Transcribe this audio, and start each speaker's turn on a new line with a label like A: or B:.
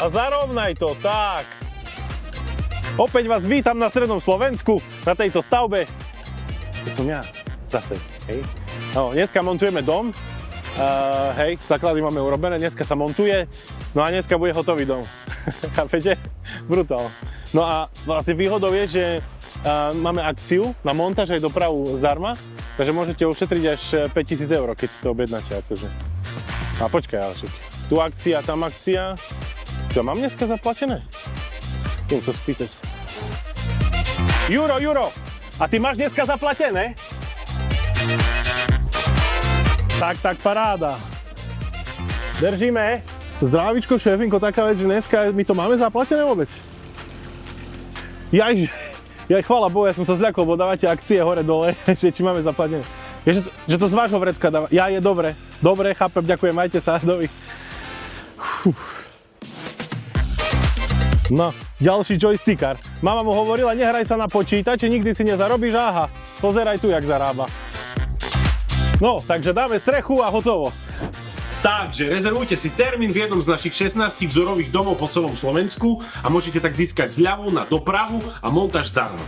A: A zarovnaj to, tak. Opäť vás vítam na strednom Slovensku, na tejto stavbe. To som ja, zase, hej. No, dneska montujeme dom, hej, základy máme urobené, dneska sa montuje, no a dneska bude hotový dom. Chápete? Brutál. No a vlastne výhodou je, že máme akciu na montáž aj dopravu zdarma, takže môžete ušetriť až 5000 eur, keď si to objednáte. Akože. A počkaj, ale však. Tu akcia, tam akcia. Čo, mám dneska zaplatené? Idem to spýtať. Juro, a ty máš dneska zaplatené? Tak, paráda. Držíme. Zdravíčko, šéfinko, taká vec, že dneska my to máme zaplatené vôbec? Jaj, chvála Bohu, ja som sa zľakol, bo dávate akcie hore-dole, že či máme zaplatené. Že to z vášho vrecka dáva. Ja, je dobre, chápem, ďakujem, majte sa, dovi. No, ďalší joystickár. Mama mu hovorila, nehraj sa na počítači, nikdy si nezarobíš, aha, pozeraj tu, jak zarába. No, takže dáme strechu a hotovo. Takže rezervujte si termín v jednom z našich 16 vzorových domov po celom Slovensku a môžete tak získať zľavu na dopravu a montáž zdarma.